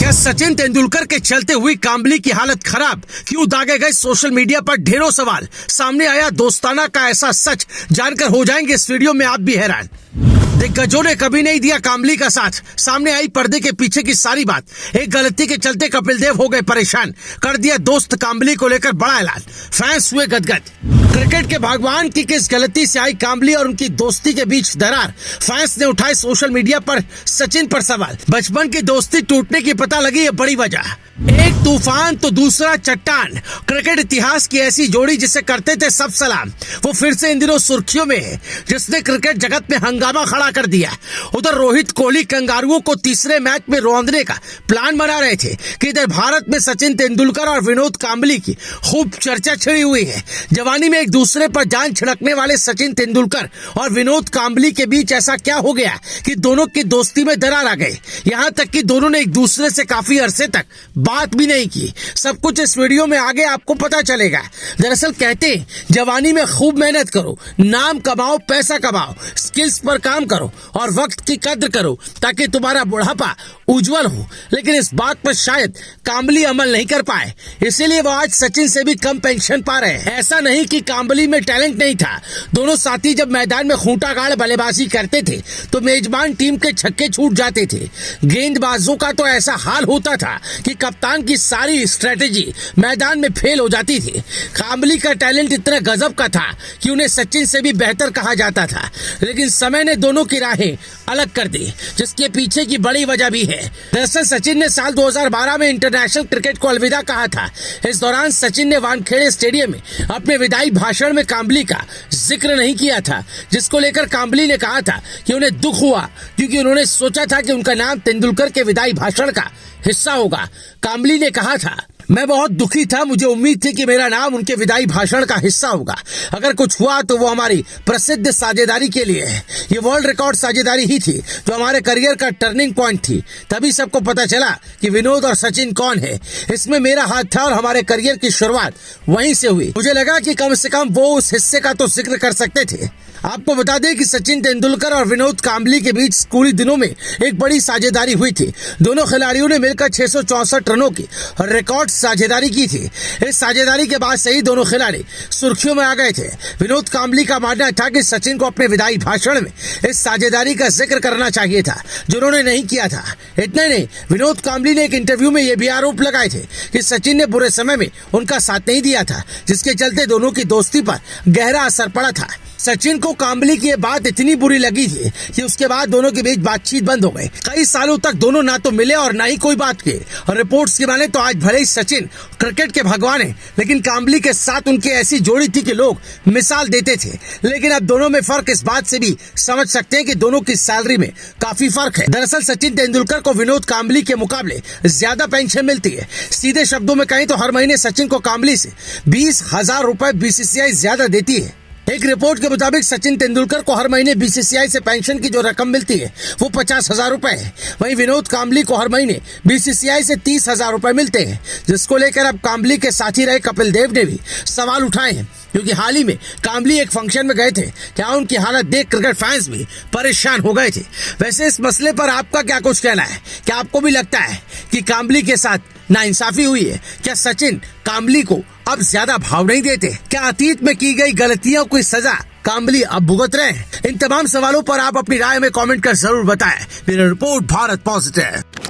क्या सचिन तेंदुलकर के चलते हुई कांबली की हालत खराब? क्यों दागे गए सोशल मीडिया पर ढेरों सवाल? सामने आया दोस्ताना का ऐसा सच, जानकर हो जाएंगे इस वीडियो में आप भी हैरान। दिग्गजों ने कभी नहीं दिया कांबली का साथ, सामने आई पर्दे के पीछे की सारी बात। एक गलती के चलते कपिल देव हो गए परेशान, कर दिया दोस्त कांबली को लेकर बड़ा ऐलान, फैंस हुए गदगद। क्रिकेट के भगवान की किस गलती से आई कांबली और उनकी दोस्ती के बीच दरार? फैंस ने उठाए सोशल मीडिया पर सचिन पर सवाल। बचपन की दोस्ती टूटने की पता लगी है बड़ी वजह, एक तूफान तो दूसरा चट्टान। क्रिकेट इतिहास की ऐसी जोड़ी जिसे करते थे सब सलाम, वो फिर से इन दिनों सुर्खियों में है, जिसने क्रिकेट जगत में हंगामा खड़ा कर दिया। उधर रोहित कोहली कंगारुओं को तीसरे मैच में रौंदने का प्लान बना रहे थे कि इधर भारत में सचिन तेंदुलकर और विनोद कांबली की खूब चर्चा छिड़ी हुई है। जवानी में एक दूसरे पर जान छिड़कने वाले सचिन तेंदुलकर और विनोद कांबली के बीच ऐसा क्या हो गया कि दोनों की दोस्ती में दरार आ गई? यहाँ तक कि दोनों ने एक दूसरे से काफी अरसे तक बात भी नहीं की। सब कुछ इस वीडियो में आगे आपको पता चलेगा। दरअसल कहते हैं जवानी में खूब मेहनत करो, नाम कमाओ, पैसा कमाओ, स्किल्स पर काम करो और वक्त की कद्र करो ताकि तुम्हारा बुढ़ापा उज्जवल हो। लेकिन इस बात पर शायद कांबली अमल नहीं कर पाए, इसीलिए वो आज सचिन से भी कम पेंशन पा रहे हैं। ऐसा नहीं कि कांबली में टैलेंट नहीं था, दोनों साथी जब मैदान में खूंटा गाड़ बल्लेबाजी करते थे तो मेजबान टीम के छक्के छूट जाते थे। गेंदबाजों का तो ऐसा हाल होता था कि कप्तान की सारी स्ट्रेटेजी मैदान में फेल हो जाती थी। कांबली का टैलेंट इतना गजब का था कि उन्हें सचिन से भी बेहतर कहा जाता था, लेकिन समय ने दोनों की राहें अलग कर दी, जिसके पीछे की बड़ी वजह भी है। दरअसल सचिन ने साल 2012 में इंटरनेशनल क्रिकेट को अलविदा कहा था। इस दौरान सचिन ने वानखेड़े स्टेडियम में अपने विदाई भाषण में कांबली का जिक्र नहीं किया था, जिसको लेकर कांबली ने कहा था कि उन्हें दुख हुआ क्योंकि उन्होंने सोचा था कि उनका नाम तेंदुलकर के विदाई भाषण का हिस्सा होगा। कांबली ने कहा था, मैं बहुत दुखी था, मुझे उम्मीद थी कि मेरा नाम उनके विदाई भाषण का हिस्सा होगा। अगर कुछ हुआ तो वो हमारी प्रसिद्ध साझेदारी के लिए है। ये वर्ल्ड रिकॉर्ड साझेदारी ही थी जो हमारे करियर का टर्निंग पॉइंट थी। तभी सबको पता चला कि विनोद और सचिन कौन है। इसमें मेरा हाथ था और हमारे करियर की शुरुआत वहीं से हुई। मुझे लगा कि कम से कम वो उस हिस्से का तो जिक्र कर सकते थे। आपको बता दें कि सचिन तेंदुलकर और विनोद कांबली के बीच स्कूली दिनों में एक बड़ी साझेदारी हुई थी। दोनों खिलाड़ियों ने मिलकर 664 रनों की रिकॉर्ड साझेदारी की थी। इस साझेदारी के बाद से ही दोनों खिलाड़ी सुर्खियों में आ गए थे। विनोद कांबली का मानना था कि सचिन को अपने विदाई भाषण में इस साझेदारी का जिक्र करना चाहिए था, जो उन्होंने नहीं किया था। इतना नहीं, विनोद कांबली ने एक इंटरव्यू में यह भी आरोप लगाए थे कि सचिन ने बुरे समय में उनका साथ नहीं दिया था, जिसके चलते दोनों की दोस्ती पर गहरा असर पड़ा था। सचिन को कांबली की ये बात इतनी बुरी लगी थी कि उसके बाद दोनों के बीच बातचीत बंद हो गई। कई सालों तक दोनों ना तो मिले और ना ही कोई बात की। और रिपोर्ट्स की माने तो आज भले ही सचिन क्रिकेट के भगवान हैं, लेकिन कांबली के साथ उनकी ऐसी जोड़ी थी कि लोग मिसाल देते थे। लेकिन अब दोनों में फर्क इस बात से भी समझ सकते हैं कि दोनों की सैलरी में काफी फर्क है। दरअसल सचिन तेंदुलकर को विनोद कांबली के मुकाबले ज्यादा पेंशन मिलती है। सीधे शब्दों में कहें तो हर महीने सचिन को कांबली से 20,000 रुपए बीसीसीआई ज्यादा देती है। एक रिपोर्ट के मुताबिक सचिन तेंदुलकर को हर महीने बीसीसीआई से पेंशन की जो रकम मिलती है वो 50,000 रुपए है। वहीं विनोद कांबली को हर महीने बीसीसीआई से 30,000 रुपए मिलते हैं, जिसको लेकर अब कांबली के साथी रहे कपिल देव ने भी सवाल उठाए हैं, क्योंकि हाल ही में कांबली एक फंक्शन में गए थे। क्या उनकी हालत देख क्रिकेट फैंस भी परेशान हो गए थे? वैसे इस मसले पर आपका क्या कुछ कहना है? क्या आपको भी लगता है कि कांबली के साथ नाइंसाफी हुई है? क्या सचिन कांबली को अब ज्यादा भाव नहीं देते? क्या अतीत में की गई गलतियों की सजा कांबली अब भुगत रहे हैं? इन तमाम सवालों पर आप अपनी राय में कमेंट कर जरूर बताएं। मेरी रिपोर्ट, भारत पॉजिटिव।